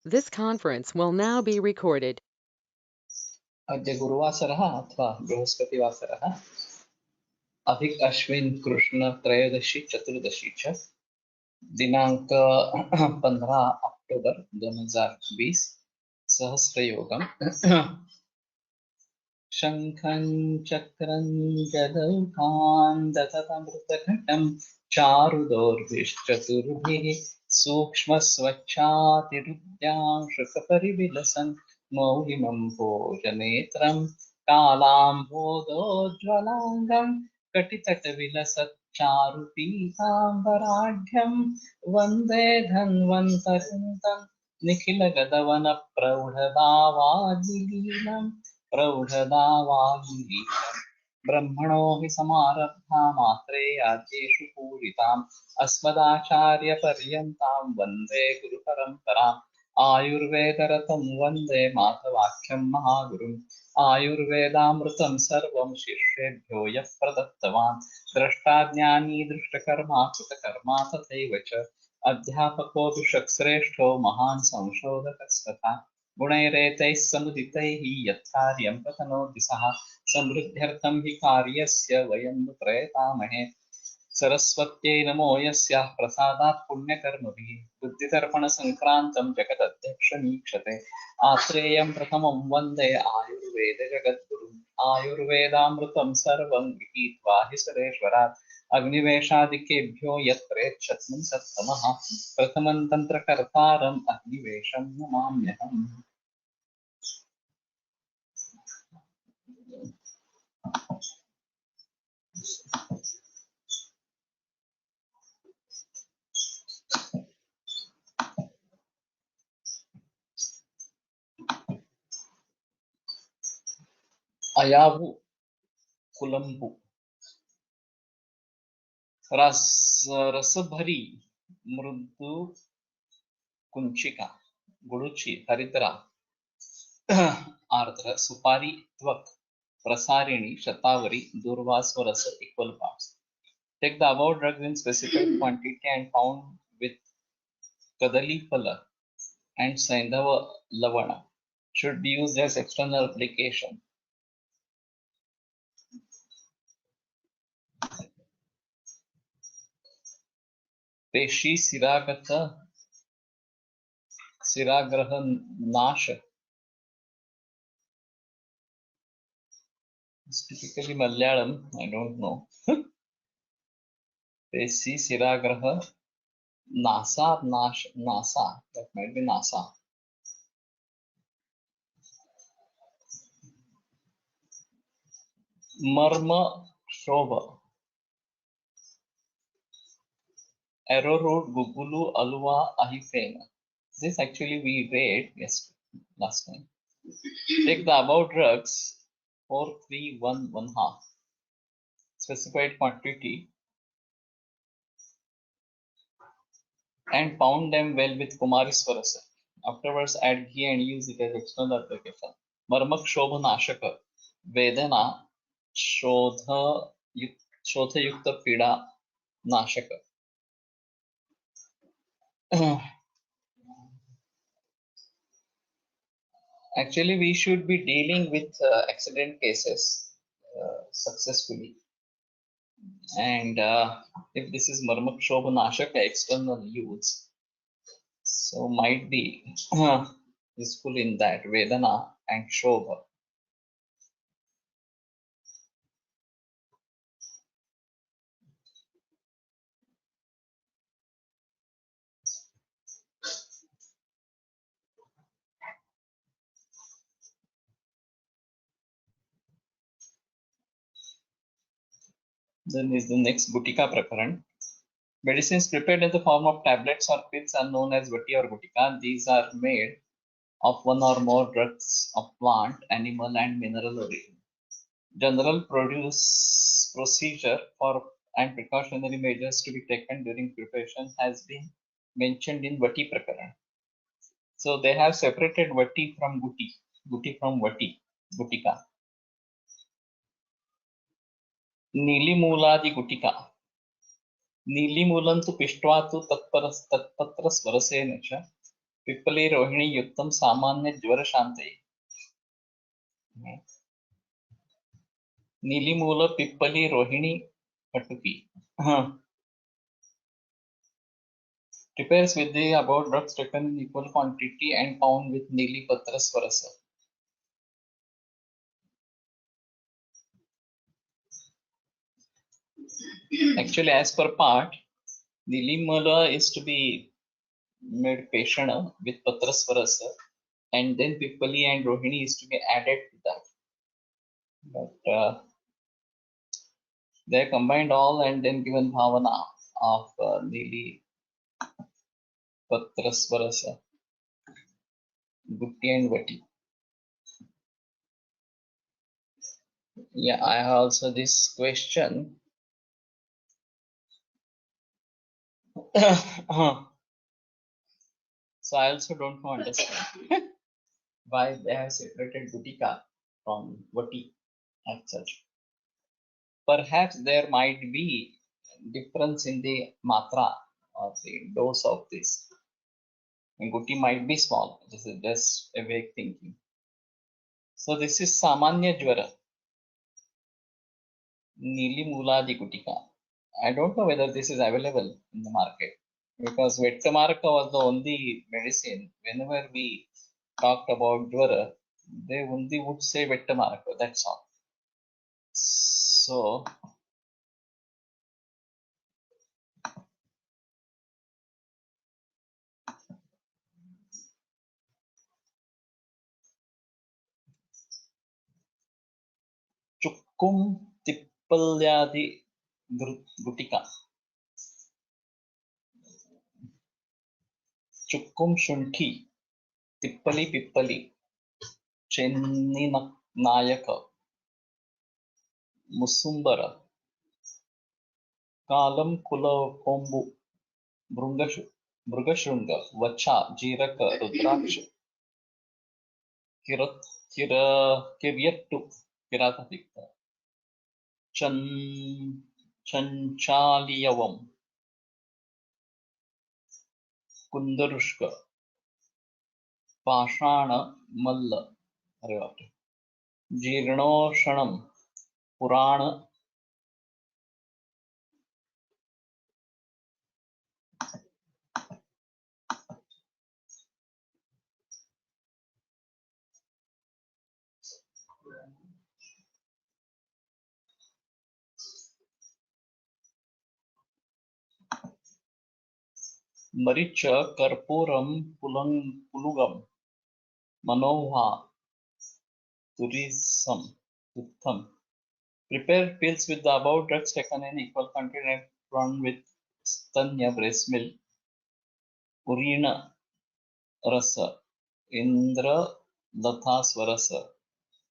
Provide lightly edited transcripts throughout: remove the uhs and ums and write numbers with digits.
This conference will now be recorded. अद्य गुरुवासरः अथवा बृहस्पतिवासरः अधिक अश्विन कृष्ण त्रयोदशी चतुर्दशी च दिनांक 15 अक्टोबर 2020 सहस्रयोगम् शंखं चक्रं गदौकान् दशतमृतघटं चारुदोर्भिश्चतुर्भिः सूक्ष्मस्वच्छातिरुद्यांशुकपरिविलसन् मौलिमं भोजनेत्रं कालाम्भोदोज्ज्वलाङ्गं कटितटविलसच्चारुपीताम्बराढ्यं वन्दे धन्वन्तरिं निखिलगदवनप्रौढदावाग्निलीलम् प्रौढदावाग्निलीलम् ब्रह्मणो हि समारब्धा मात्रे याज्ञेषु पूरिताम् अस्मदाचार्यपर्यन्तां वन्दे गुरुपरम्पराम् आयुर्वेदरतं वन्दे मातवाख्यं महागुरुम् आयुर्वेदामृतं सर्वं शिष्येभ्यो यः प्रदत्तवान् द्रष्टा ज्ञानी दृष्टकर्मा कृतकर्मा तथैव च अध्यापको दुष्श्रेष्ठो महान् संशोधकस्तथा गुणैरेतैः समुदितैः यत्कार्यं प्रतनोति सः समृद्ध्यर्थं हि कार्यस्य वयं प्रयतामहे सरस्वत्यै नमो यस्याः प्रसादात् पुण्यकर्मभिः बुद्धिदर्पणसङ्क्रान्तं जगदध्यक्षमीक्षते आत्रेयं प्रथमं वन्दे आयुर्वेदजगद्गुरुम् आयुर्वेदामृतं सर्वं गृहीत्वा हि सुरेश्वरात् अग्निवेशादिकेभ्यो यत्प्रेच्छत्नं सत्तमः प्रथमं तन्त्रकर्तारम् अग्निवेशं नमाम्यहम्। अयावु कुलंबु रसभरी मृदु कुंचिका गुड़ुची हरिद्रा आर्द्र सुपारी त्वक प्रसारिणी शतावरी दूर्वासो रस equal parts. Take the above drugs in specific quantity and pound with kadali phala and saindhava lavana. Should be used as external application. पेशी सिरागत सिराग्रह नाश. It's typically Malayalam, I don't know. पेशी सिराग्रह नासा नाश NASA, that might be nasa. मर्म शोभ arrowroot gugulu alua ahifena. This actually we read last time. Take the above drugs 431 specified quantity and pound them well with Kumariswarasa. Afterwards add ghee and use it as external application. Marmak shobha nashaka vedana शोध युक्त पीड़ा नाशक. Actually, we should be dealing with accident cases successfully. And if this is Marmak Shobha Nashaka external use, so might be useful in that Vedana and Shobha. Then is the next Gutika Prakaran. Medicines prepared in the form of tablets or pills are known as Vati or Gutika. These are made of one or more drugs of plant, animal, and mineral origin. General procedure for and precautionary measures to be taken during preparation has been mentioned in Vati Prakaran. So they have separated Vati from Guti, Guti from Vati, Gutika. Nilimuladi Gutika. Nilimulam tu pishtva tu tatpatra swarasena cha पिप्पली रोहिणी युक्तम सामान्य ज्वर शांते. नीलिमूल पिप्पली Rohini कटुकी. Prepares with the above drugs taken in equal quantity and pound with Nili Patra Swarasa. Actually, as per part, Nilimala is to be made Peshana with Patra Swarasa, and then Pippali and Rohini is to be added to that. But they combined all and then given Bhavana of Nili Patra Swarasa, Gutti and Vati. Yeah, I have also this question. So I also don't understand why they have separated Gutika from Vati as such. Perhaps there might be difference in the matra or the dose of this. And Guti might be small. This is just a vague thinking. So this is Samanya Jwara, Nili Muladi Gutika. I don't know whether this is available in the market because Vettamaraka was the only medicine. Whenever we talked about Jwara, they only would say Vettamaraka, that's all. So Chukkum Tippalyadi Gutika. Chukkum Shunthi, Tippali Pippali, Chenni Nayaka, Musumbara, Kalam Kula Kombu, Brugashunga, Vacha, Jiraka, Rudraksha, Kiryattu, Kiratatikta, Chanchaliyavam, Kundarushka, Pashana Malla, Jirnoshanam, Purana. Maricha, Karpuram, Pulugam, Manova, Tutham. Prepare pills with the above drugs taken in equal quantity and run with Stanya breast milk, Urina Rasa, Indra Latha Swarasa,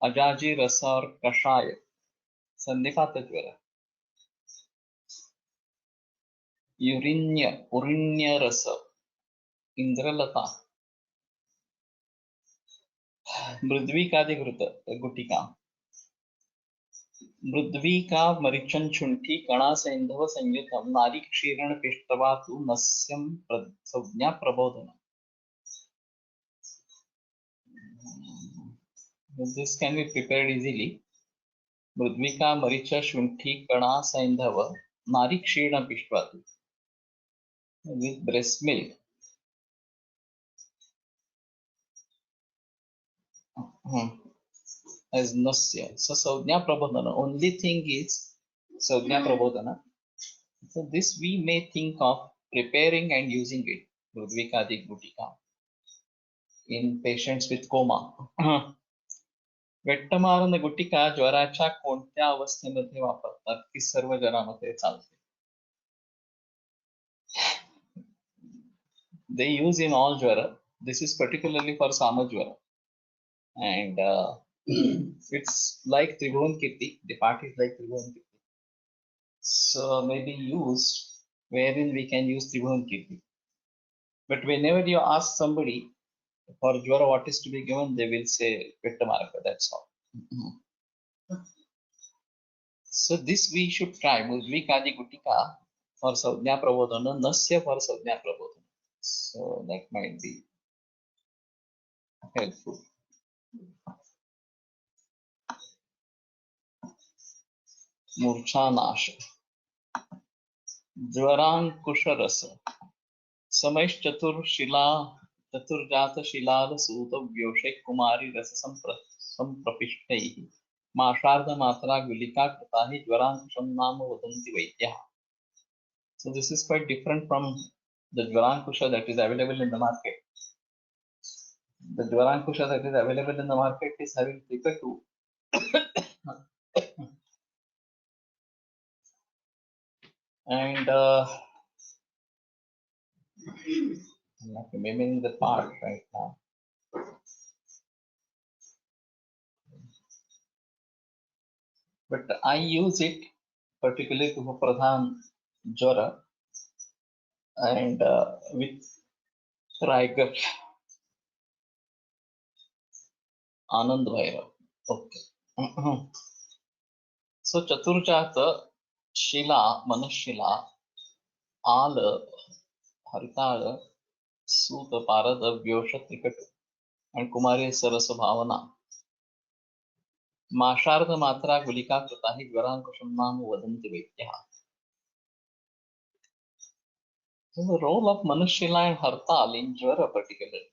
Ajaji Rasa or Kashaya, Sandipata Jwara, Urinya Rasa, Indra Lata, Mridvikadi Gutika. मृद्विका मरीचन शुंठी कणा सैंधव संयुतम नारी क्षीरण पिष्टवातु नस्यम संज्ञा प्रबोधन. This can be prepared easily. मृद्विका मरीच शुंठी कणा सैंधव नारी क्षीरण पिष्टवातु with breast milk. As nasya. So Saujna Prabodhana. Only thing is Saujna Prabodhana. So this we may think of preparing and using it. Mridvikadi Gutika in patients with coma. वेट्टमारन गुटिका ज्वराच्या कोणत्या अवस्थेमध्ये वापरतात की सर्व जनामध्ये चालते. They use in all jwara. This is particularly for Samajwara. And it's like Tribhuvan Kirti. The part is like Tribhuvan Kirti. So maybe used wherein we can use Tribhuvan Kirti. But whenever you ask somebody for jwara what is to be given, they will say Vettamaraka, that's all. So this we should try. Mudvikadi Gutika for Saujna Prabodhana, Nasya for Saujna Prabodhana. So that might be helpful. मूर्छानाश, ज्वरांकुशरस, समैश्चतुर्शिला चतुर्जात शिलाल सूत व्योषे कुमारी रस संप्रपिष्टैः माशार्ध मात्रा गुलिका कृता हि ज्वरांकुशं नाम वदन्ति वैद्याः. So this is quite different from the Jvarankusha that is available in the market. The Jvarankusha that is available in the market is having Trikatu. And I'm not remembering the part right now. But I use it particularly to Pradhan Jara and with Raigar Anand Bhairav. Okay. So Chaturjata Shila, Manashila, Ala, Haritala, Suta Parada, Vyosha Trikatu, and Kumari Sarasa Bhavana. Masharda Matra Gulika Kratahi Gvarankusham Namu Vadanti Vaidyaha. So the role of Manushila and Hartal in Jvara particularly.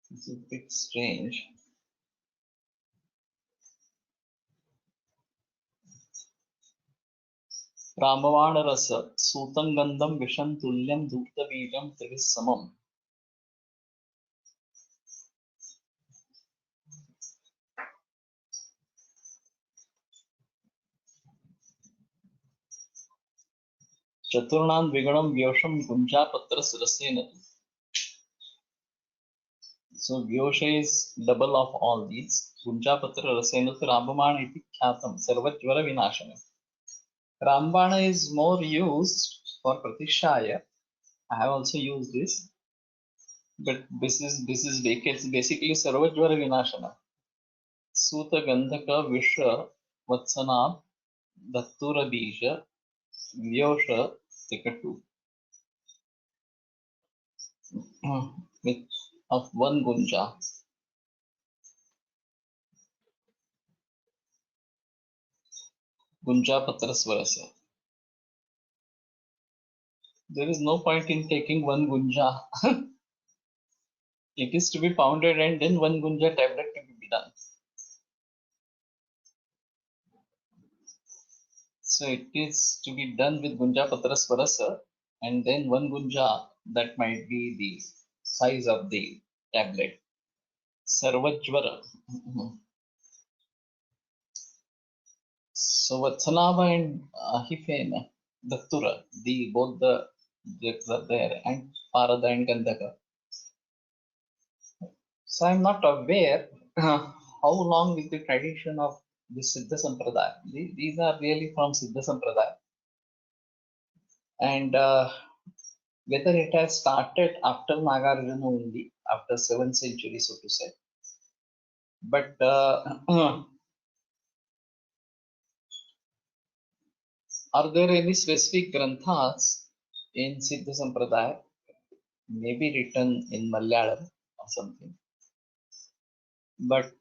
It's a bit strange. Ramavana Rasa, Sutam Gandham Visham Tulyam Dukta Bijam Trivis Samam. Chaturnan Viganam Vyosham Gunja Patras Rasena. So Vyosha is double of all these. Gunja Patra Rasena Rambamana iti Kyatam Sarvajvara Vinashana. Rambana is more used for Pratishaya. I have also used this. But this is basically Sarvajvara Vinashana. Suta Gandhaka Visha Vatsana Dattura Bija Vyosha Tikatu. With of one Gunja. Gunja Patrasvarasa. There is no point in taking one Gunja. It is to be pounded and then one Gunja tablet to be done. So it is to be done with Gunja Patrasvarasa and then one Gunja that might be the size of the tablet. Sarvajvara. So Vatsanava and Ahifena, Dattura, both the are there, and Parada and Gandhaka. So I'm not aware how long is the tradition of the Siddha Sampradaya. These are really from Siddha Sampradaya. And whether it has started after Nagarjuna only, after 7th century, so to say. But are there any specific granthas in Siddha Sampradaya, maybe written in Malayalam or something? But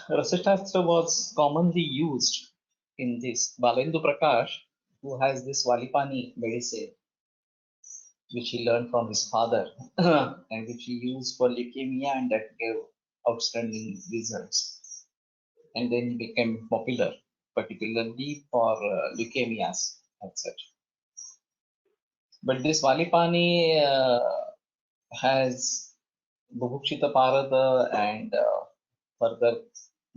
Rasashastra was commonly used in this. Balendu Prakash, who has this Valipani medicine, which he learned from his father and which he used for leukemia, and that gave outstanding results. And then he became popular, particularly for leukemias and such. But this Valipani has Bhubukshita Parada and further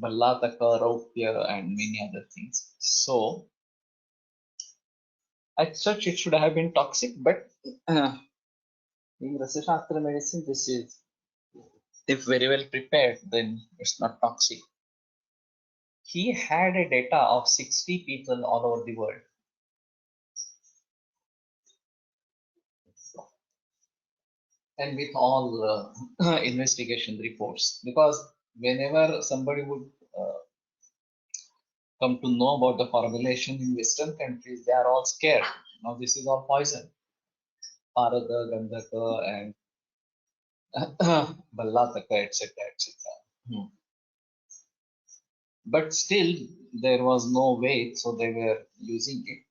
Ballataka, Raupya, and many other things. So, as such, it should have been toxic, but in Rasashastra medicine, this is, if very well prepared, then it's not toxic. He had a data of 60 people all over the world. And with all investigation reports, because whenever somebody would come to know about the formulation in Western countries, they are all scared. Now this is all poison. Parada, Gandhaka, and Ballataka, etc., etc. But still, there was no way, so they were using it.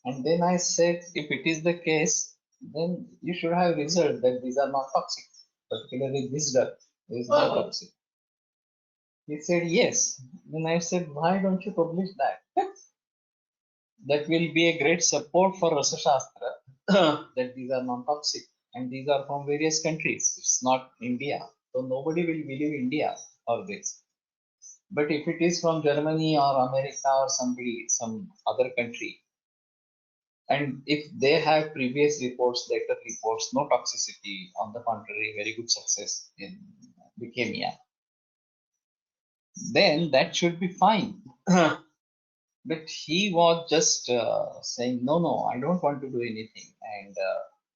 And then I said, if it is the case, then you should have result that these are not toxic, particularly this drug is not toxic. He said, yes. Then I said, why don't you publish that? That will be a great support for Rasa Shastra that these are non-toxic and these are from various countries. It's not India. So nobody will believe India for this. But if it is from Germany or America or somebody, some other country, and if they have previous reports, later reports, no toxicity, on the contrary, very good success in leukemia, then that should be fine. But he was just saying, no, no, I don't want to do anything. And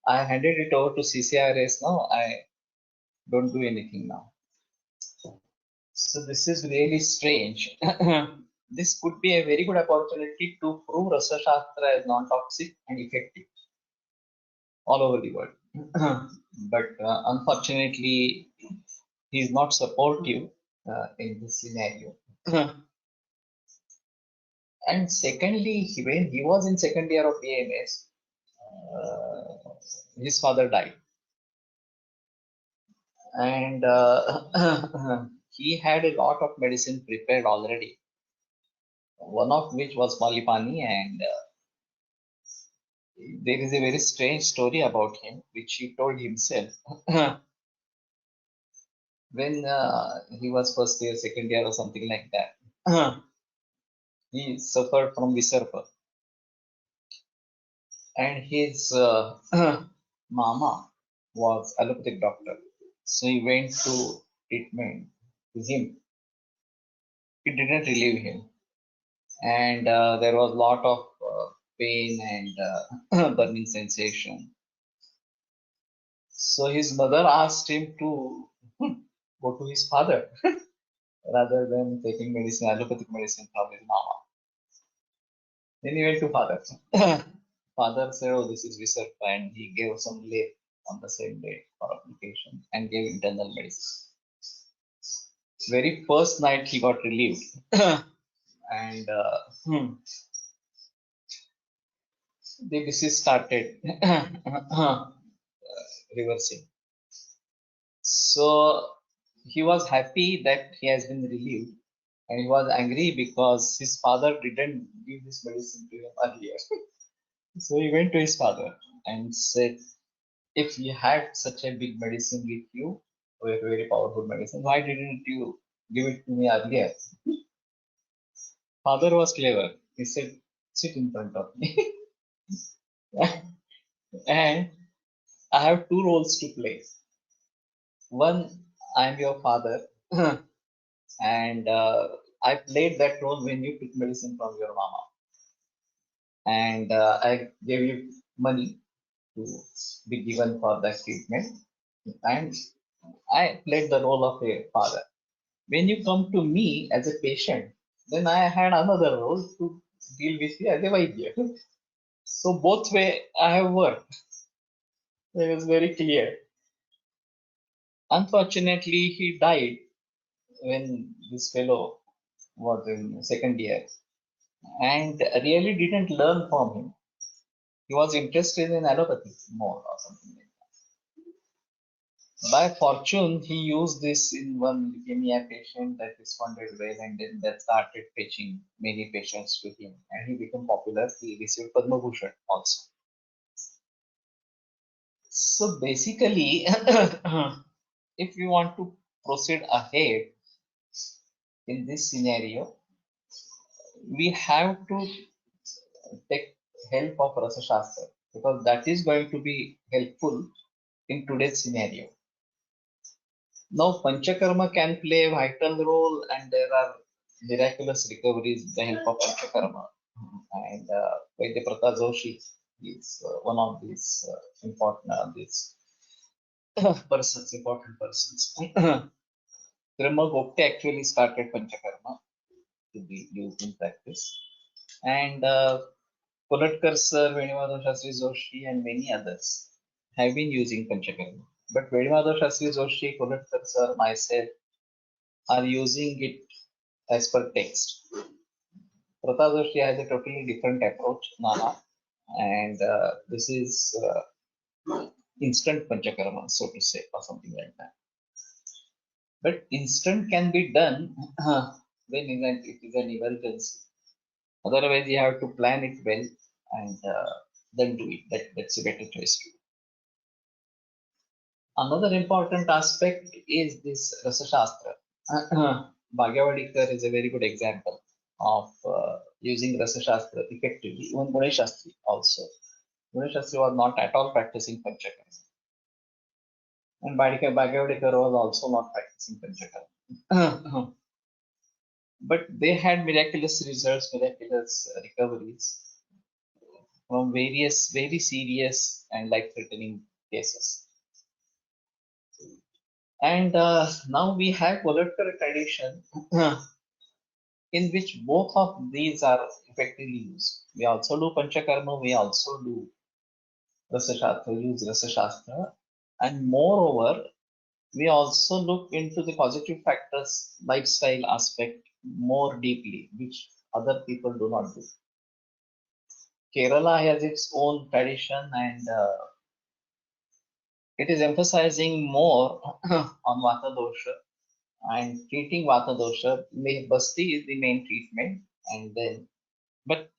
I handed it over to CCRS. No, I don't do anything now. So this is really strange. This could be a very good opportunity to prove Rasa Shastra as non-toxic and effective all over the world. But unfortunately, he is not supportive in this scenario. And secondly, when he was in second year of BMS, his father died. And he had a lot of medicine prepared already, one of which was Malipani, and there is a very strange story about him, which he told himself. When he was first year, second year, or something like that, he suffered from Visarpa. And his mama was allopathic doctor. So he went to treatment to him. It didn't relieve him. And there was a lot of pain and burning sensation. So his mother asked him to go to his father rather than taking medicine, allopathic medicine from his mama. Then he went to father. Father said, oh, this is Visarpa, and he gave some lay on the same day for application and gave internal medicine. Very first night he got relieved. And the disease started reversing. So he was happy that he has been relieved, and he was angry because his father didn't give this medicine to him earlier. So he went to his father and said, if you had such a big medicine with you, a very powerful medicine, why didn't you give it to me earlier? Father was clever. He said, sit in front of me. And I have two roles to play. One, I'm your father, and I played that role when you took medicine from your mama. And I gave you money to be given for that treatment. And I played the role of a father. When you come to me as a patient, then I had another role to deal with you as a Vaidya. So both way I have worked. It was very clear. Unfortunately, he died when this fellow was in second year and really didn't learn from him. He was interested in allopathy more or something like that. By fortune, he used this in one leukemia patient that responded well, and then that started fetching many patients to him, and he became popular. He received Padma Bhushan also. So basically, if we want to proceed ahead in this scenario, we have to take help of Rasa Shastra because that is going to be helpful in today's scenario. Now, Panchakarma can play a vital role, and there are miraculous recoveries with the help of Panchakarma. And Vaidya Pratap Joshi is one of these important important persons. Brahma Gupta actually started Panchakarma. to be used in practice. And Polatkar sir, Venu Shastri Joshi, and many others have been using Panchakarma. But Venu Shastri Joshi, Polatkar sir, myself are using it as per text. Pratap Joshi has a totally different approach, Nana, and this is instant Panchakarma, so to say, or something like that. But instant can be done when it is an emergency. Otherwise, you have to plan it well and then do it. That's a better choice to do. Another important aspect is this Rasa Shastra. Bhagavadikar is a very good example of using Rasa Shastra effectively. Even Ganesh Shastri also. Ganesh Shastri was not at all practicing Panchakarma. And Bhagavadikar was also not practicing Panchakarma. But they had miraculous results, miraculous recoveries from various very serious and life-threatening cases. And now we have Polatkar tradition in which both of these are effectively used. We also do Panchakarma, we also do Rasa Shastra, use Rasa Shastra, and moreover, we also look into the positive factors, lifestyle aspect more deeply, which other people do not do. Kerala has its own tradition and it is emphasizing more on Vata dosha and treating Vata dosha. Basti is the main treatment, and then, but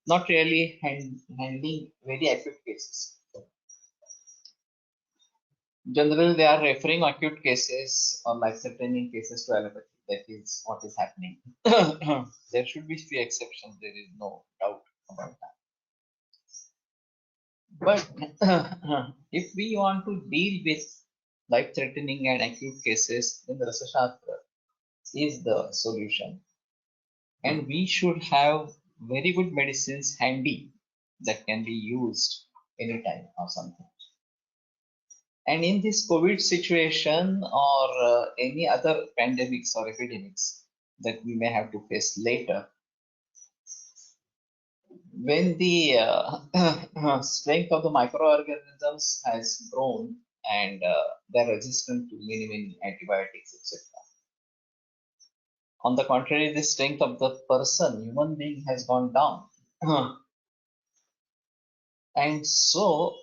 not really handling very acute cases. Generally, they are referring acute cases or life-threatening cases to allopathy. That is what is happening. There should be few exceptions. There is no doubt about that. But if we want to deal with life-threatening and acute cases, then the Rasa Shastra is the solution. And we should have very good medicines handy that can be used anytime or something. And in this COVID situation or any other pandemics or epidemics that we may have to face later, when the strength of the microorganisms has grown and they're resistant to many antibiotics, etc. On the contrary, the strength of the person, human being, has gone down. And so,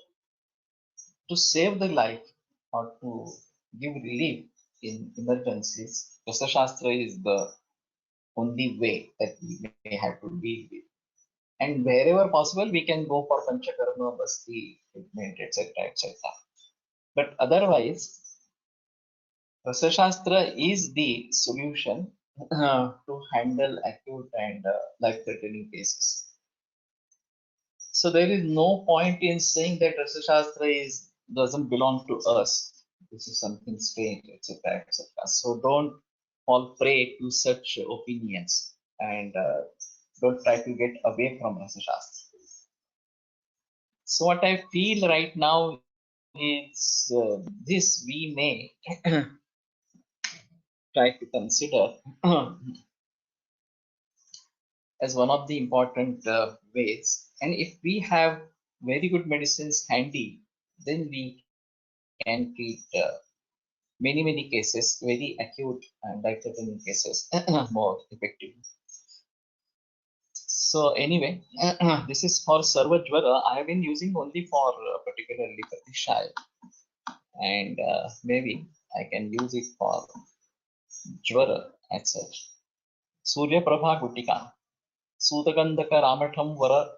to save the life or to give relief in emergencies, Rasa Shastra is the only way that we may have to deal with. And wherever possible, we can go for Panchakarma, Basti, treatment, etc., etc. But otherwise, Rasa Shastra is the solution to handle acute and life-threatening cases. So there is no point in saying that Rasa Shastra doesn't belong to us. This is something strange, etc., etc. So don't fall prey to such opinions and don't try to get away from Rasa Shastra. So what I feel right now is this we may try to consider as one of the important ways. And if we have very good medicines handy, then we can treat many cases, very acute and life-threatening cases more effectively. So anyway, this is for Sarva Jwara. I have been using only for particularly Pratishay, and maybe I can use it for Jwara as such. Surya Prabha Gutika. Sudagandhaka Ramatham Vara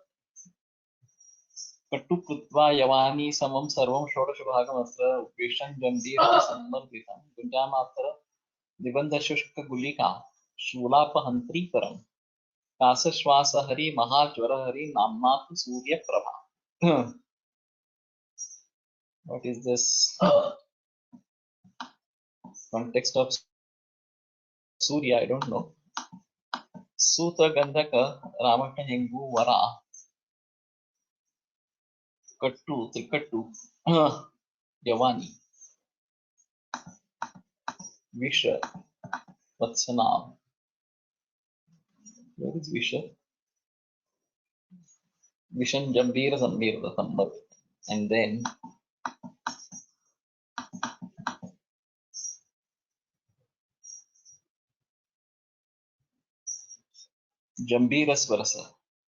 Kattu Krutva Yavani Samam Sarvam Shodash Bhagamastra Upeshan Gandhira Sammarpitam Gunjamatra Nibandha Shushka Gulika Shulapa Hantri Param Kasa Shwasa Hari Mahajwara Hari Namnatu Surya Prabha. What is this context of Surya? I don't know. Suta Gandhaka Ramaka Hengu Vara Kattu Trikattu Yavani Visha Vatsana Where is Vishan? Vishan Jambira Sambir the Sambat. And then Jambira Swarasa.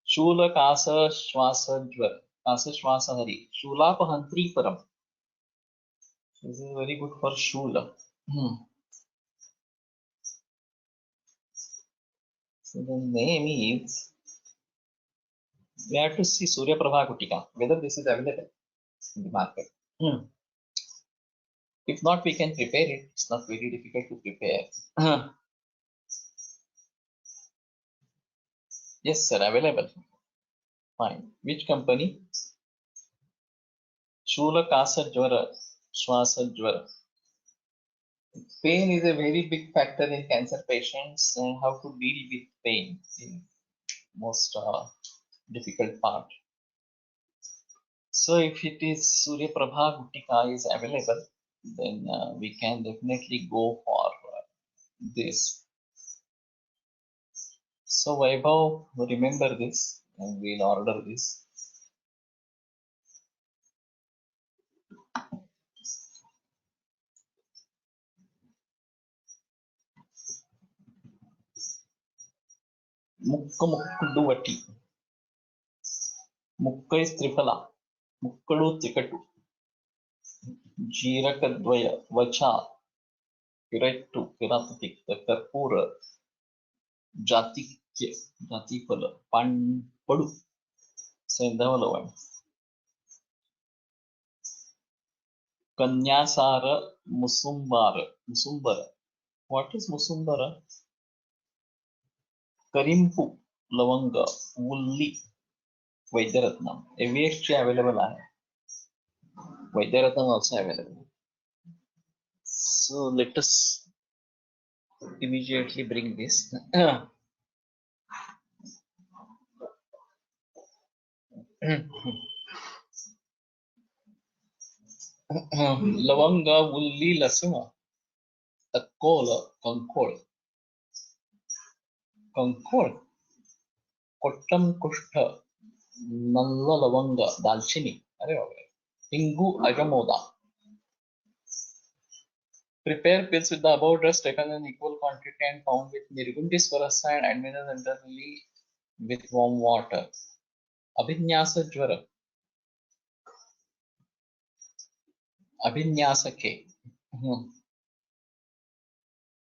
Shula Kasa Shwasa Jwar. Kasa Shwasa Hari. Shula Pahantri Param. This is very good for Shula. So the name is, we have to see Surya Prabha Kutika, whether this is available in the market. If not, we can prepare it. It's not very difficult to prepare. Yes, sir, available. Fine. Which company? Shula Kasa Jwara, Shwasa Jwara. Pain is a very big factor in cancer patients and how to deal with pain in most difficult part. So if it is Surya Prabha Gutika is available, then we can definitely go for this. So Vaibhav, remember this and we'll order this. Mukka Mukkudu Vati. Mukka is Triphala. Mukkadu Trikatu. Jeerakadvaya Vacha. Kirattu Kiratatikta Karpura. Jatikya Jatifala. Padu. Sendavalavan. Kanyasara Musumbara. Musumbara. What is Musumbara? Karimpu Lavanga Wulli Vaidyaratnam. AVXG available है. Vaidyaratnam also available. So let us immediately bring this. Lavanga Wulli Lasuma. Takkola Kankol. Kankol. Kottam Kushta. Nalla Lavanga Dalchini. अरे बाबा. Hingu Ajamoda. Prepare pills with the above drugs taken in equal quantity and found with Nirgundi Swarasa and administered internally with warm water. Abhinyasa Jwara. Abhinyasa K.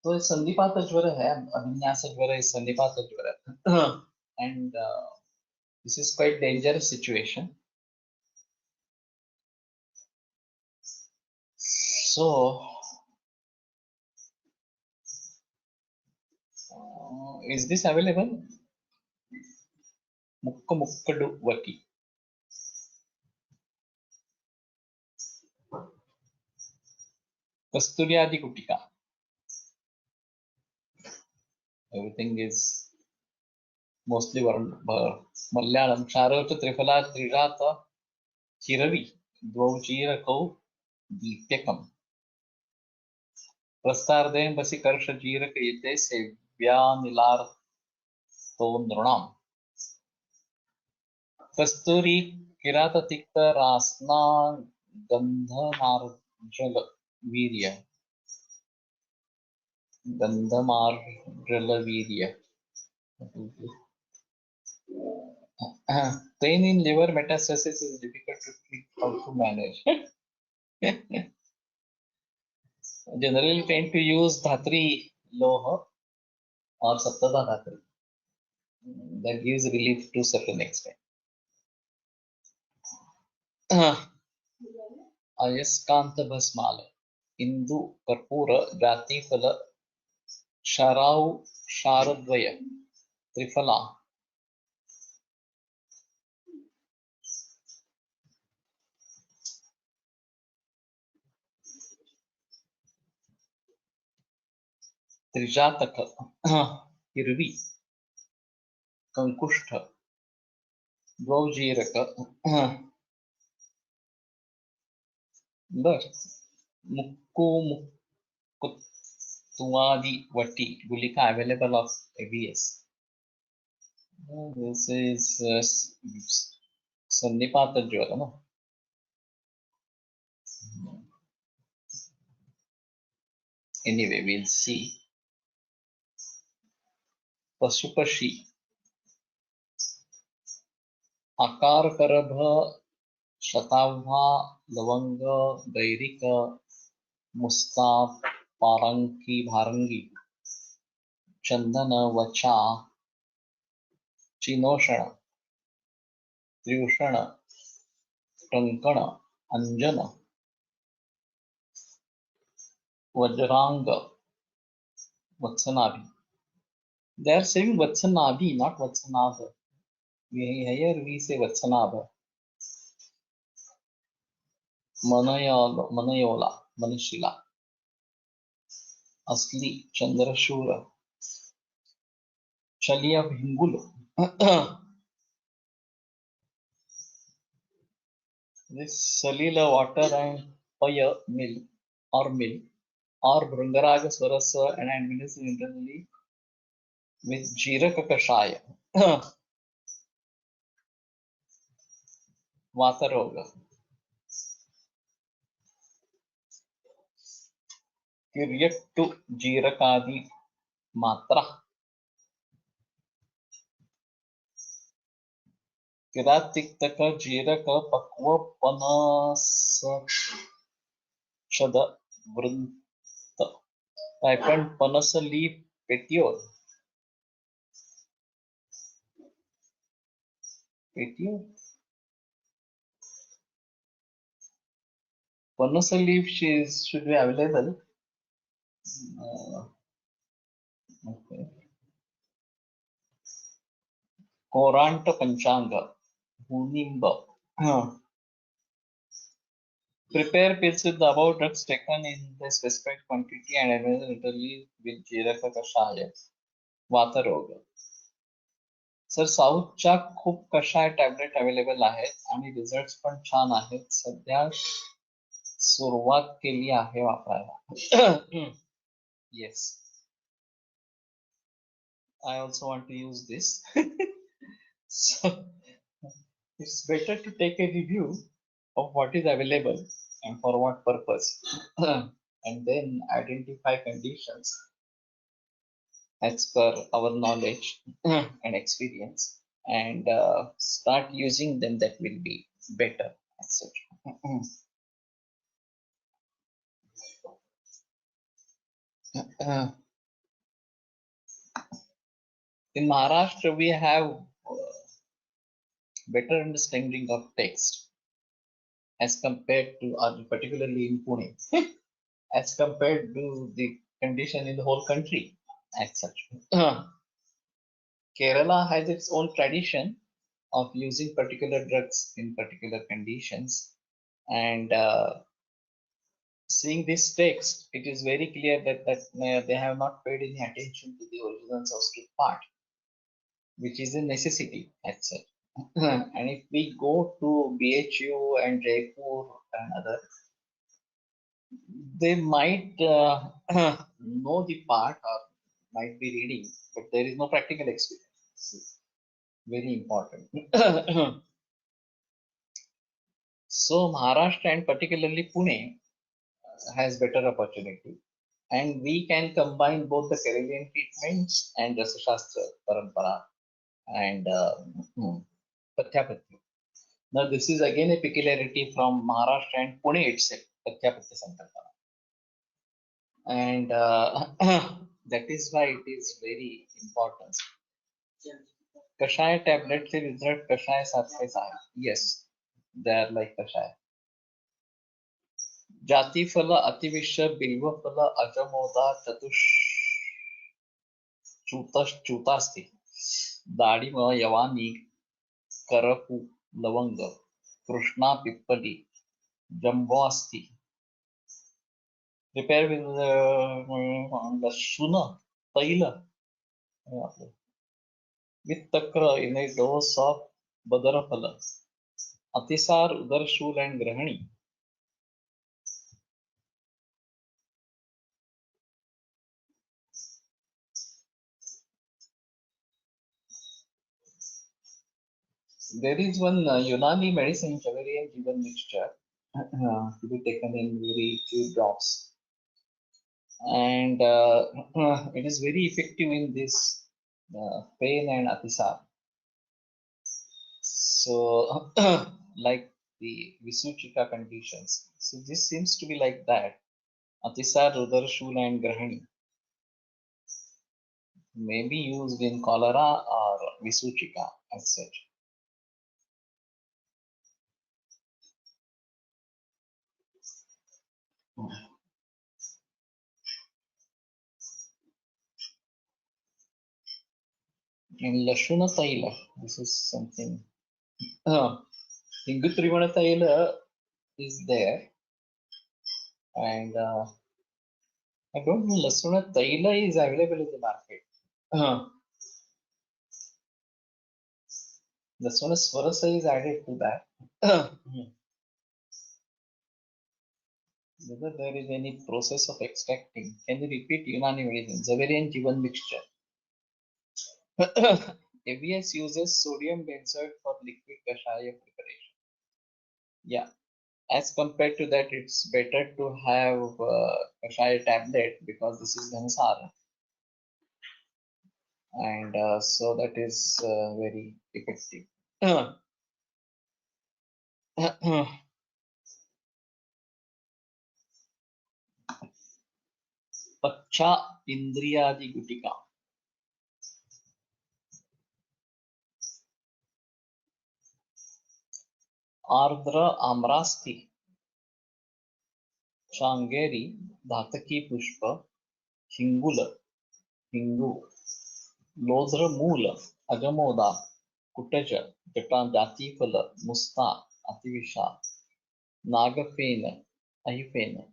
So Sandipata Jwara hai. Abhinyasa Jwara is Sandipata Jwara. And this is quite dangerous situation. So is this available? Mukka Mukkadu Vati. Kasturiadi Kutika. Everything is mostly Malayalam. Sharavata Triphala Trirata Chiravi. Dvauchirakau Deepyakam. Prastarden Basi Karsha Jiraka Yate Sevya Nilar Tondranam. Kasturi Kirata Tikta Rasna Gandhamarjala Virya. Gandhamarjala Virya. Pain in liver metastasis is difficult to treat. How to manage? Generally tend to use Dhatri Loha or Saptada Dhatri. That gives relief to certain extent. Ayaskanta Bhasmala. Indu Karpura Jati Phala Sharau Sharadvaya Triphala. Trijataka Irvi Kankushtha Dvaujiraka Mukku Mukkutuadi Vati Gulika available of ABS. This is Sannipata Jwara, no? Anyway, we'll see. पशुपशी, आकार करभ, शताव्हा, लवंग, दैरिक, मुस्ताफ, पारंकी, भारंगी, चंदन, वचा, चिनोषण, त्रिषण, टंकण, अंजन, Vajrang, वत्सनाभि. They are saying Vatsanabhi, not Vatsanabha. Here we say Vatsanabha. Manayola, Manishila, Asli, Chandrashura, Chalia Bhingulu. This Salila water and Paya mill or Brangaraja Swarasa and administered internally with Jiraka Kashaya. Vataroga. Kiryattu Jirakadi Matra. किरातिक्तक जीरक पक्व पनसक्षद वृंत ripened पनस leaf petiole. Panass leaf should be available. Okay. Koranta Panchanga, Hunimba. Prepare pills with the above drugs taken in the specified quantity and administer literally with Jiraka Kashaya. Vata Roga. Sir साऊथच्या खूप कषाय tablet available आहेत आणि result पण छान आहेत. सध्या सुरुवात केली आहे वापरायला. Yes, I also want to use this. So it's better to take a review of what is available and for what purpose, and then identify conditions as per our knowledge and experience, and start using them. That will be better as such. In Maharashtra, we have better understanding of text as compared to, particularly in Pune, as compared to the condition in the whole country as such. Kerala has its own tradition of using particular drugs in particular conditions, and seeing this text, it is very clear that they have not paid any attention to the original Sanskrit part, which is a necessity as such. And if we go to BHU and Jaipur and other, they might know the part or might be reading, but there is no practical experience. Very important. So Maharashtra and particularly Pune has better opportunity, and we can combine both the Karelian treatments and Rasa Shastra, Parampara, and Pathyapathya. Now this is again a peculiarity from Maharashtra and Pune itself, Pathyapathya Sankalpana. And that is why it is very important. Kashaya tablets result Kashaya sathwais are. Yes, they are like Kashaya. Jati Phala, Ativisha, Bilva Phala, Ajamoda, Chutasti, Dadima, Yavani, Karapu, Lavanga, Krishna Pippali, Jamboasti. Prepare with the Shuna, Taila, with Takra in a dose of Badaraphala, Atisar, Udarshul, and Grahani. There is one Unani medicine, Javeri and Jivan mixture, to be taken in very few drops, and it is very effective in this pain and atisar. So, like the Visuchika conditions. So this seems to be like that. Atisar, Rudar, Shula, and Grahani may be used in cholera or Visuchika as such. And Lashuna Taila, this is something. Hingutrivana Taila is there, and I don't know Lasuna Taila is available in the market. Lasuna Swarasa is added to that. Whether there is any process of extracting, can you repeat Unani medicine? Zaverian Jivan mixture. ABS uses sodium benzoate for liquid kashaya preparation. Yeah, as compared to that, it's better to have kashaya tablet because this is Ghansara, and so that is very effective. Pacha Indriyadi Gutika. Ardra Amrasti. Shangeri Dhataki Pushpa. Hingula. Hingu. Lodra Mula. Agamoda. Kutaja. Jatan Jatifala. Musta. Ativisha. Nagafena. Ahifena.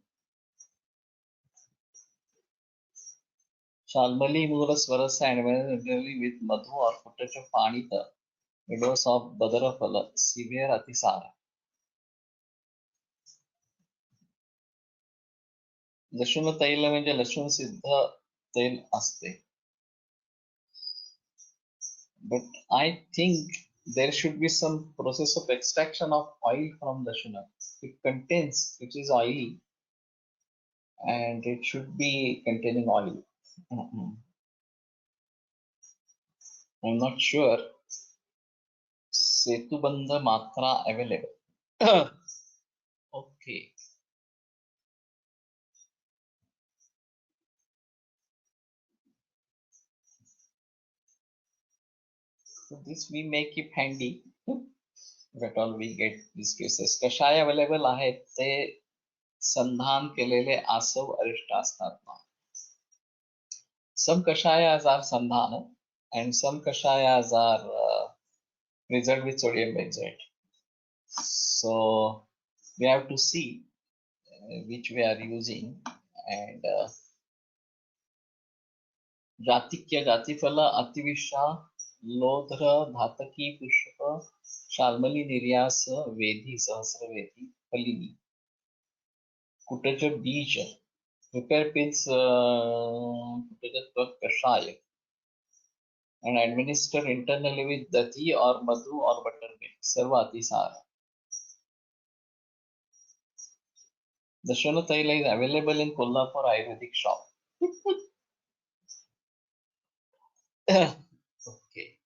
Shalmali Mula Swarasa and when with Madhu or Kutaja Panita. A dose of Badarafala. Severe Atisara. लसूण तैल म्हणजे लसूण सिद्ध तेल असते. But I think there should be some process of extraction of oil from lashuna. It contains, which is oily, and it should be containing oil. I'm not sure. Setubandha matra available. Okay. So this we may keep handy. If at all we get these cases. कषाय available आहेत ते संधान केलेले आसव अरिष्ट असतात ना. Some kashayas are sandhana and some kashayas are preserved with sodium benzoate. So we have to see which we are using, and Jatikya Jatifala Ativisha Lodhra Dhataki Pushpa Shalmali Niryasa Vedhi Sahasra Vedhi Palini Kutaja Bija prepare pills Kutaja Twak Kashaya and administer internally with dahi or madhu or buttermilk. Sarva atisara. The Shona Taila is available in Kolhapur Ayurvedic shop. Okay.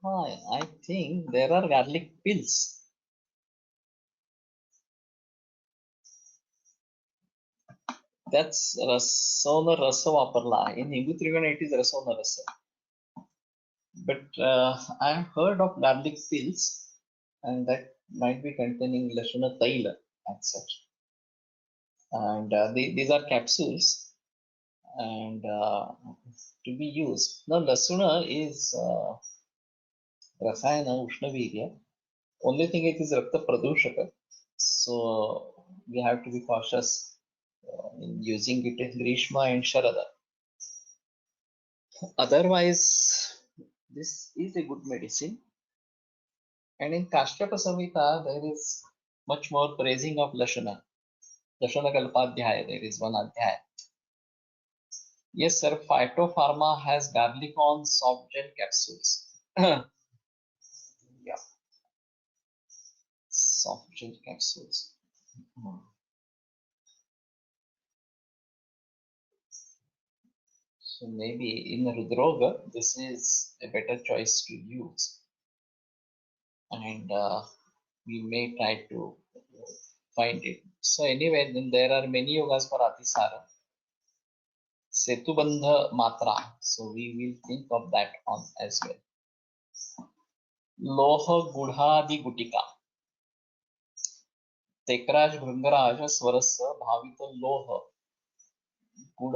I think there are garlic pills. That's Rasona Rasa Vaparla. In Hindu Trivana, it is Rasona Rasa. But I have heard of garlic pills, and that might be containing Lashuna Taila as such. And these are capsules, and to be used. Now, Lasuna is Rasayana Ushnavirya. Only thing it is Rakta Pradushaka. So we have to be cautious in using it in Grishma and Sharada. Otherwise, this is a good medicine. And in Kashyapa Samhita, there is much more praising of Lashana. Lashana Kalpadhyaya, there is one adhyaya. Yes, sir. Phytopharma has Garlicon soft gel capsules. Yeah, soft gel capsules. Hmm. So maybe in Hridroga, this is a better choice to use, and we may try to find it. So anyway, then there are many yogas for Atisara. Setubandha Matra. So we will think of that on as well. Loha Gudhadi Gutika. Tekraj Bhringaraj Swarasa Bhavita Loha Gud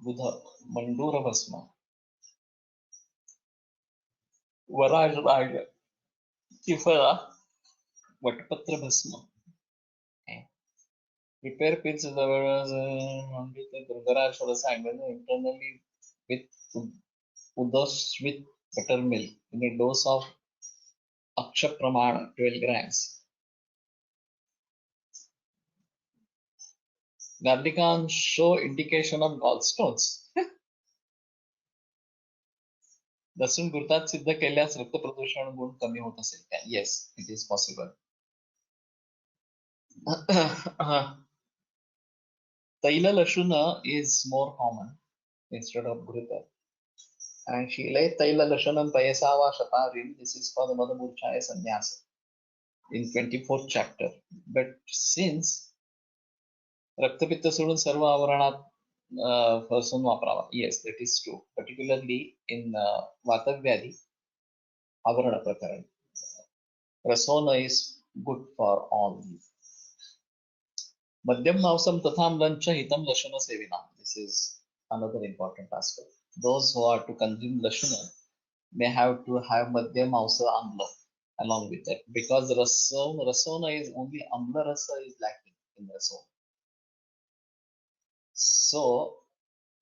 Budha Mandura Bhasma. Varaj Raja Tifara Vatpatra Bhasma. Prepare pits the Bhringaraj internally with Udas with buttermilk in a dose of Aksha Pramana 12 grams. Garlicon show indication of gallstones. लसूण गुरुतात सिद्ध केल्यास रक्त प्रदूषण गुण कमी होत असेल का? Yes, it is possible. Taila Lashuna is more common instead of Gurita. And Shile Taila Lashanam Payasava Shatarim, this is for the Mother Murchaya Sannyasa in 24th chapter. But since Raktapitta Sudun Sarva Avaranat person वापरावा. Yes, that is true. Particularly in Vatavyadi, Avarana Prakaran. Rasona is good for all these. Madhyam Mausam Tatham Lancha Hitam Lashana Sevina. This is another important aspect. Those who are to consume Lashana may have to have Madhyam Mausa Amla along with it. Because Rasona is only Amla Rasa is lacking in Rasona. So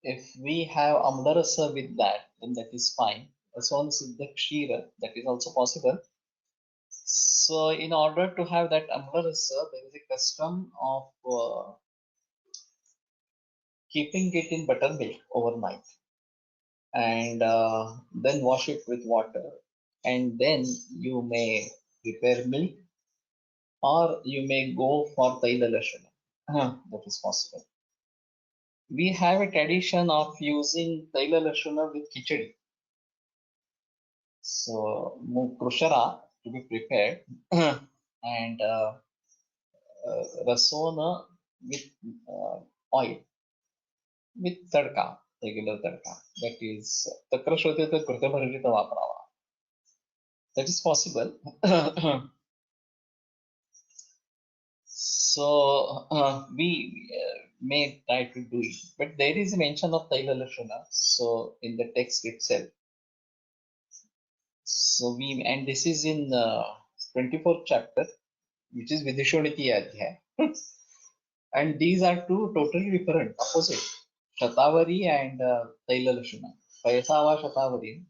if we have Amlarasa with that, then that is fine. Rasona Siddha Kshira, that is also possible. So in order to have that Amlarasa, there is a custom of keeping it in buttermilk overnight and then wash it with water, and then you may prepare milk or you may go for Taila Lashana. That is possible. We have a tradition of using Taila Lashana with khichdi. So krushara to be prepared and rasona with oil with tadka, regular tadka. That is takrashotita krutabarjita vaprava. That is possible. So we may try to do it, but there is a mention of Taila Lashana, so in the text itself. So we, and this is in 24th chapter, which is Vidishoniti Adhyaya. And these are two totally different, opposite, Shatavari and Taila Lashana. Payasava Shatavari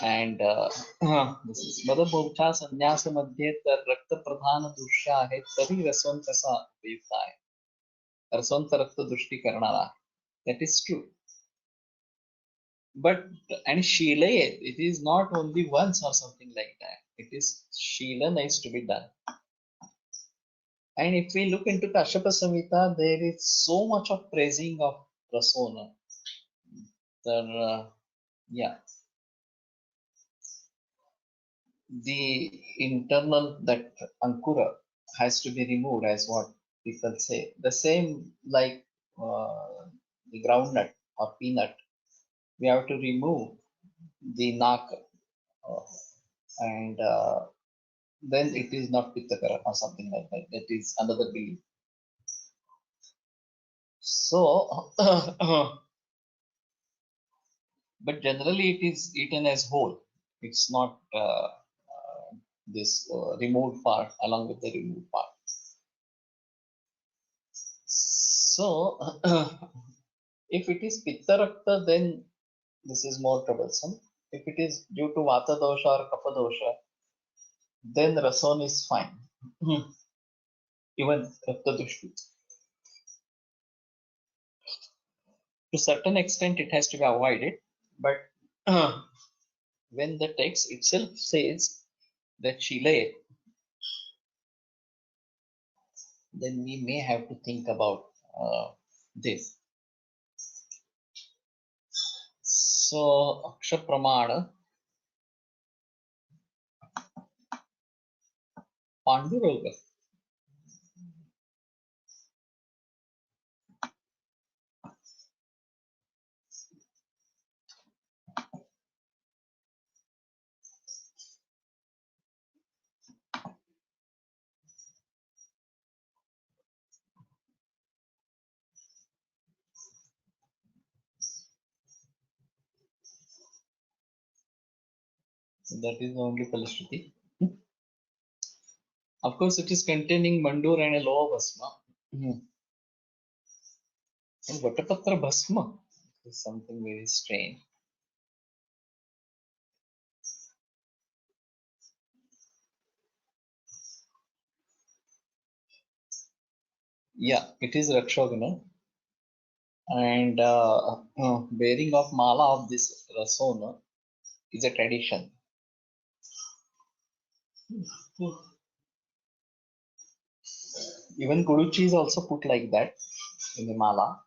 and this is मदभोक्षा संन्यास मध्ये तर रक्त प्रधान दृश्य आहे तरी रसवंत कसा उपयुक्त आहे रसवंत रक्त दृष्टी करणारा that is true but and Shila it is not only once or something like that it is Shila needs to be done and if we look into Kashyapa Samhita there is so much of praising of Rasona yeah the internal that ankura has to be removed as what people say the same like the groundnut or peanut we have to remove the nak and then it is not pittakara or something like that that is another belief so but generally it is eaten as whole it's not this removed part along with the removed part so if it is pitta rakta then this is more troublesome. If it is due to vata dosha or kapha dosha, then rason is fine. Even rakta dushti. To certain extent, it has to be avoided, but when the text itself says that she lay, then we may have to think about this. So, Akshar Pramana, Panduroga. That is the only Falashruti. Of course, it is containing Mandur and a lower Bhasma. And Vatapatra Bhasma is something very strange. Yeah, it is Rakshogana. And wearing of mala of this Rasona is a tradition. Even Guruchi is also put like that in the mala.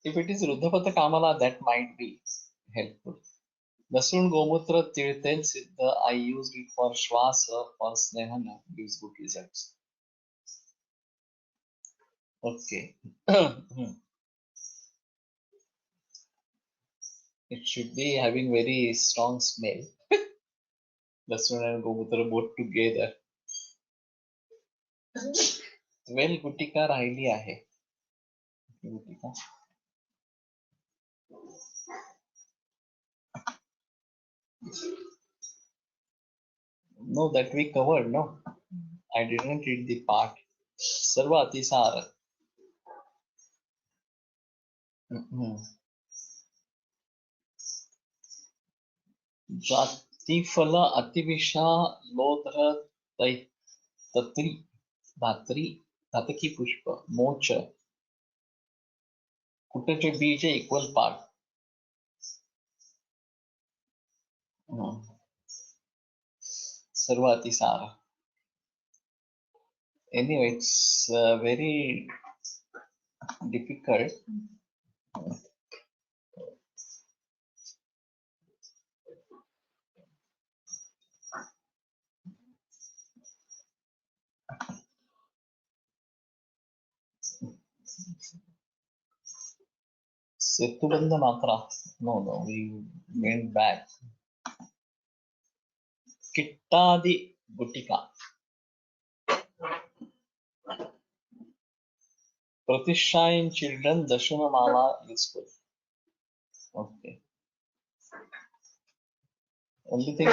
If it is Ruddhapata Kamala, that might be helpful. Lasun Gomutra Tirthel Siddha, I used it for Shwasa, for Snehana, gives good results. Okay. It should be having very strong smell. Lasun and Gomutra both together. Well, Gutika राहिली आहे. Gutika. No, that we covered, no? I didn't read the part. Sarva Atisara. जातिफल अतिविषा लोध्र तत्री धात्री धातकी पुष्प मोच कुटचे बीज equal part. सर्व अतिसार. Anyway, it's very difficult. Setubandha Matra. No, we went back. Kittadi Gutika. Pratisha in children, Dashuna Mala useful. Okay. Only thing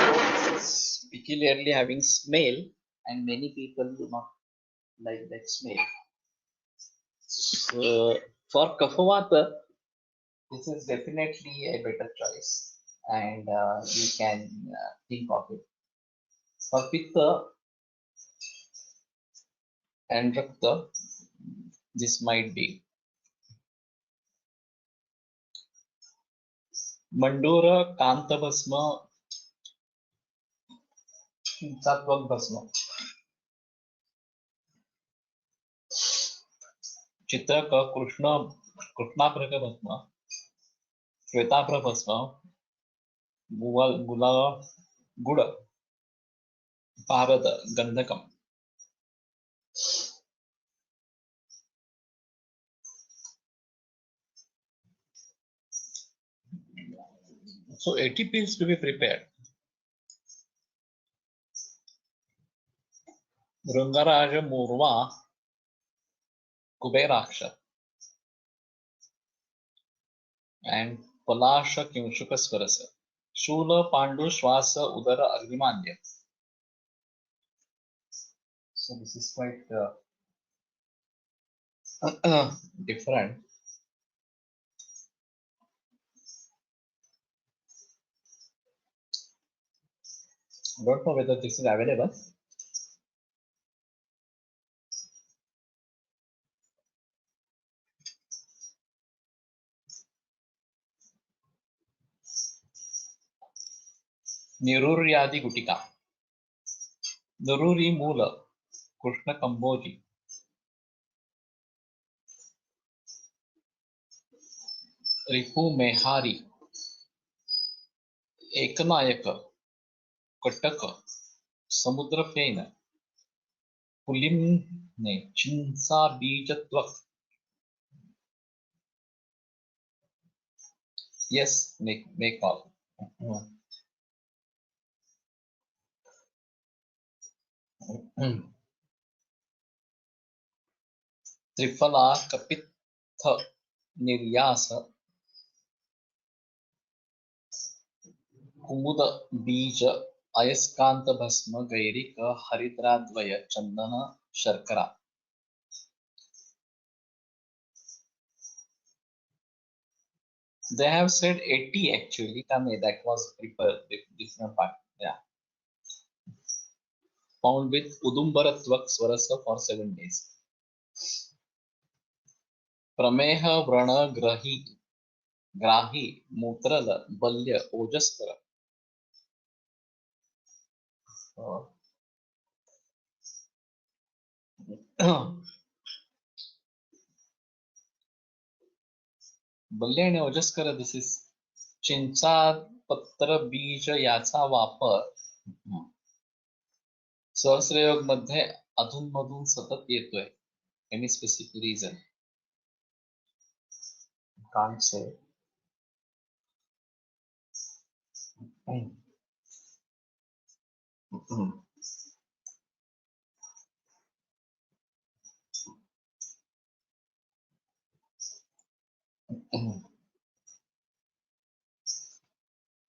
is peculiarly having smell, and many people do not like that smell. So for Kaphavata, this is definitely a better choice, and you can think of it. For Pitta and Rakta, this might be. Mandura, Kanta Bhasma, Satvak Bhasma. Chitraka, Krishnapraka Bhasma, Shvetapra Bhasma, Gula, Guda, Bharata, Gandhakam. So 80 pills to be prepared. Rangaraja Murva, Kuberaksha, and Palasha Kimshuka Swarasa. Shula Pandu Shwasa Udara Agrimanya. So this is quite different. I don't know whether this is available. निरुर्यादि गुटिका. निरुरी मूल कृष्ण कंबोजी. रिपु मेहारी. एकनायक. कटक. समुद्र फेन. पुलिम ने चिंसा बीजत्वक. Yes, make all. Triphala कपित्थ निर्यास. कुमुद बीज अयस्कांत भस्म गैरिक हरिद्राद्वय चंदन शर्करा. They have said 80 actually. Tame, that was different part. Yeah. Found with Udumbaratwak Swarasa for 7 days. Prameha Vrana Grahi Mutrala Balya Ojaskara. बल्य आणि ओजस्कर. This is चिंचा पत्र बीज याचा वापर सहस्रयोग मध्ये अधूनमधून सतत येतोय. Any specific reason? Can't say.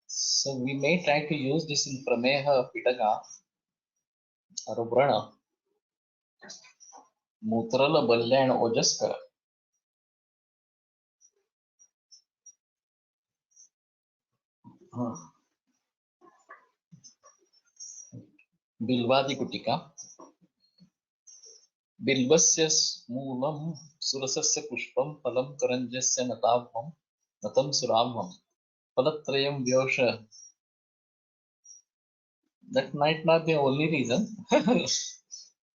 So we may try to use this in Prameha Pitaka Rubrana Mutrala Balya and Ojaskara. बिल्वादि गुटिका. बिल्वस्य Moolam सुरसस्य पुष्पम फलम करंजस्य नताभम नतम सुराभम फलत्रयम व्योष. That might not be the only reason.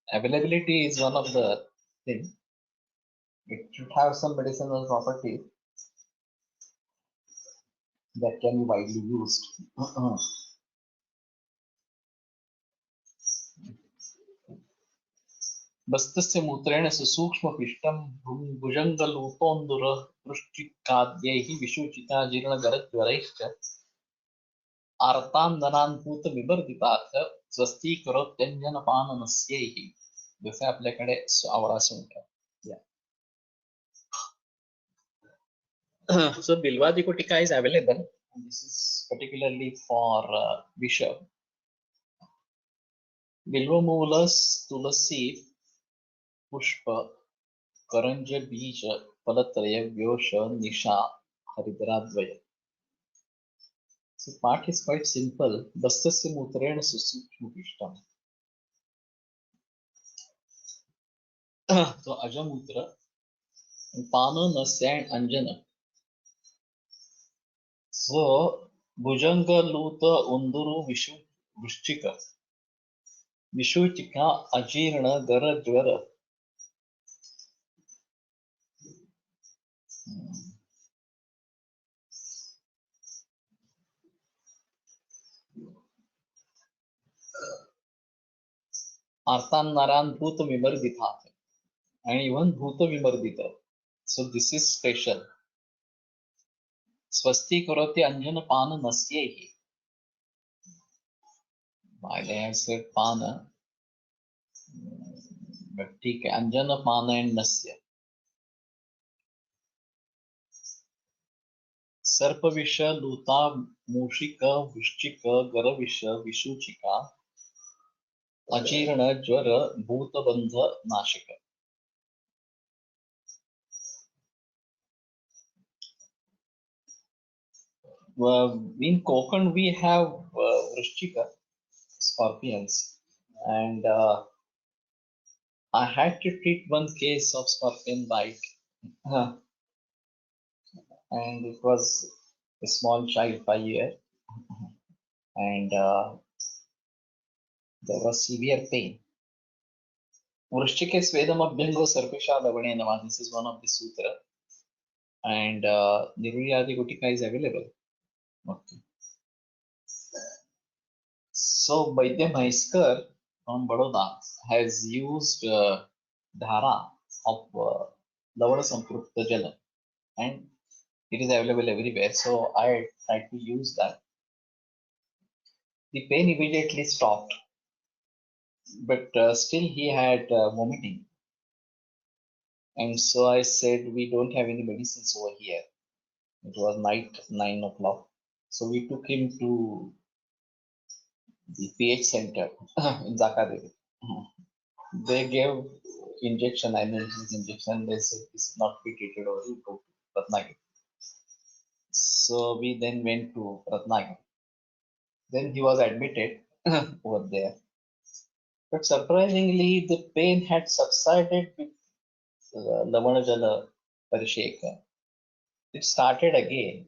Availability is one of the things. It should have some medicinal properties that can be widely used. बस्तस्य मूत्रेण सुसूक्ष्म पिष्टम भुजंगलूपोन्दुर पृष्ठिकाद्यैः विशुचिता जीर्णगरज्वरैश्च आर्तांदनान्पूत विवर्धिताथ स्वस्तीकरोत्यञ्जनपाननस्यैः. जसे आपल्याकडे आवरासुंठ. So Bilwadi Gutika is available. And this is particularly for Visha. Bilvamulas, Tulasi, Pushpa, Karanja Bija, Palatraya, Vyosha, Nisha, Haridradvaya. So part is quite simple. Dastasya Mutrena Susukshmupishtam. So Ajamutra, Pana, Nasya and Anjana. So Bhujanga, Luta, Unduru, Vishu, Vishchika. विशुचिका अजीर्ण गर ज्वर. आर्तान नारान भूत विमर्दितात. And even bhuta vimardita. So this is special. Swasti karoti anjana pana nasyehi. While I have said pana, but ठीक है, अंजन पान and nasya. सर्पविष लूता मूषिक वृश्चिक गरविष विशूचिका अजीर्ण ज्वर भूतबंध Nashik. In Konkan we have Vrishchika, scorpions, and I had to treat one case of scorpion bite, and it was a small child, 5 years, and there was severe pain. Vrishchike Svedam Abhyango Sarpesha Lavane Nama. This is one of the sutra, and Niruryadi Gutika is available. Okay. So Vaidya Maheskar from Baroda has used dhara of Lavana Samprukta Jala, and it is available everywhere. So I tried to use that. The pain immediately stopped, but still he had vomiting. And so I said, we don't have any medicines over here. It was night, 9 o'clock. So we took him to the PH center in Zakadevi. They gave injection, analgesic injection. They said this is not be treated over here, go to Ratnagiri. So we then went to Ratnagiri. Then he was admitted over there. But surprisingly, the pain had subsided with Lavanajala Parisheka. It started again,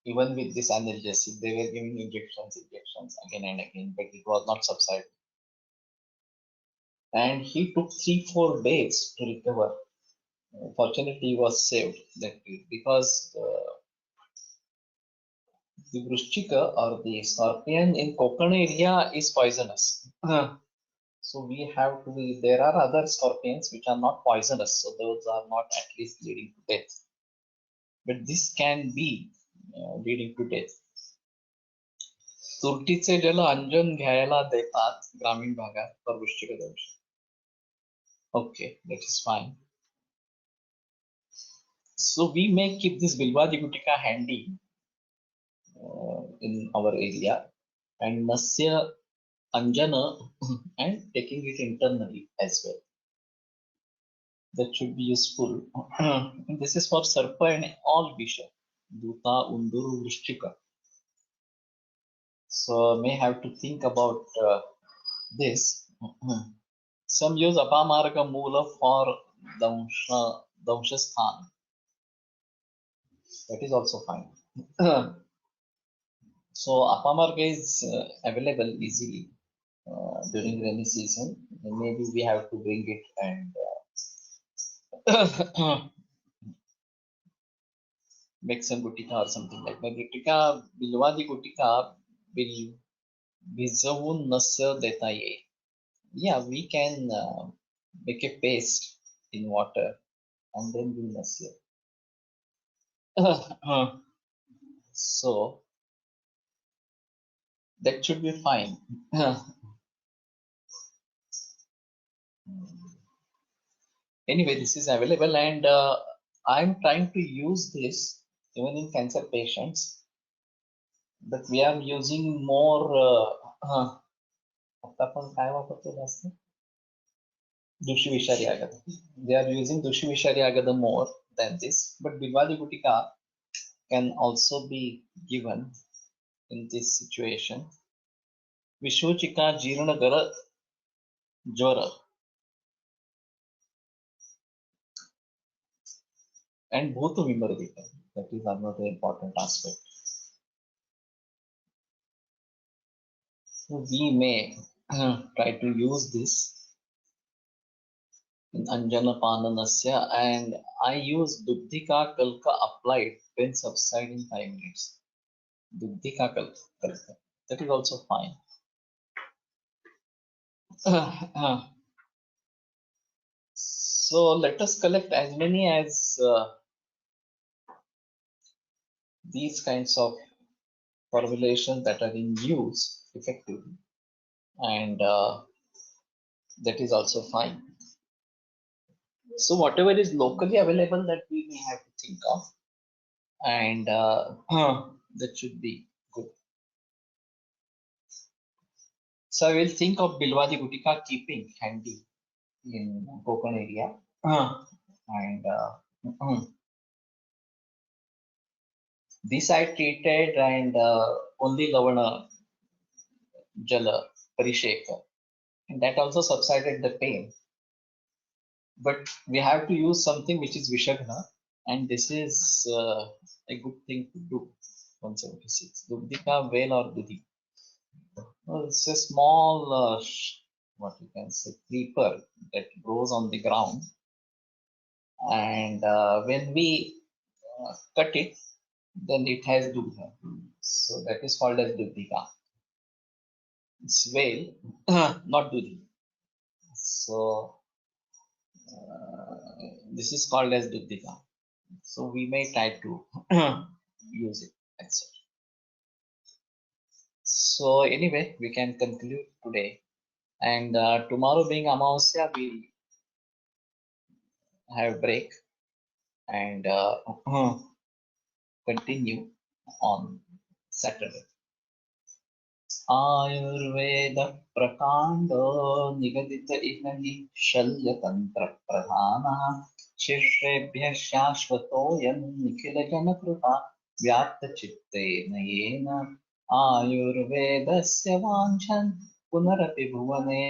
even with this analgesic. They were giving injections again and again, but it was not subsiding. And he took 3-4 days to recover. Fortunately, he was saved that day because the Vrishchika or the scorpion in Konkan area is poisonous. So we have to be, there are other scorpions which are not poisonous, so those are not at least leading to death. But this can be leading to death. तुरटीचे जल अंजन घ्यायला देतात ग्रामीण भागात for वृश्चिक दोष. Okay, that is fine. So we may keep this Bilwadi Gutika handy in our area and Nasya Anjana and taking it internally as well. That should be useful. This is for Sarpa and all Visha. Duta, Unduru, Vrishchika. So may have to think about this. Some use Apamarga Mula for Damshasthan. That is also fine. So Apamarga is available easily during rainy season. And maybe we have to bring it and make some gutika or something like that. Gutika, Bilwadi gutika will भिजवून नस्य देता येईल. Yeah, we can make a paste in water and then do nasya. So that should be fine. Anyway, this is available and I'm trying to use this even in cancer patients, but we are using more आता आपण काय वापरतो जास्त दुषी विषारी agada. They are using dushi vishari agada more than this, but Bilwadi Gutika can also be given in this situation. Vishuchika Jirana Gara Jwara and Bhutu Vimardika. That is another important aspect. So we may try to use this in Anjana Pananasya, and I use Dubdhika Kalka applied when subsiding 5 minutes. Dubdhika Kalka. That is also fine. So let us collect as many as these kinds of formulations that are in use effectively, and that is also fine. So whatever is locally available that we may have to think of, and that should be good. So I will think of Bilwadi Gutika keeping handy in Konkan area, and this I treated and only Lavana Jala Parisheka, and that also subsided the pain. But we have to use something which is Vishagna, and this is a good thing to do. 176. Dubdika, Vel or Dudhi. Well, it's a small, what you can say, creeper that grows on the ground, and when we cut it, then it has dugha. So that is called as dugdika. It's whale, not dudhi. So this is called as dugdika. So we may try to use it. That's it. So anyway, we can conclude today. And tomorrow being Amavasya, we'll have a break and continue on Saturday. Ayurveda प्रकांडो निगदित इह हि शल्यतंत्र प्रधानः शिष्येभ्यः शाश्वतोऽयं निखिलजनकृपा व्याप्तचित्तेन येन आयुर्वेदस्य वाञ्छन् पुनरपि भुवने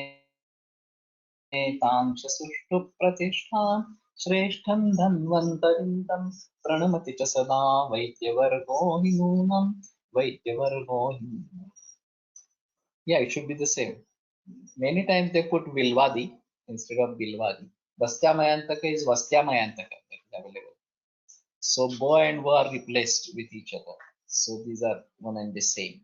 तां च सुष्ठु प्रतिष्ठां श्रेष्ठं धन्वन्तरिं तं प्रणमति च सदा वैद्यवर्गो हि नूनं वैद्यवर्गो हि नूनम्. Yeah, it should be the same. Many times they put Vilvadi instead of Bilvadi. Vastyamayantaka is Vastyamayantaka that is available. So Bo and Wo are replaced with each other. So these are one and the same.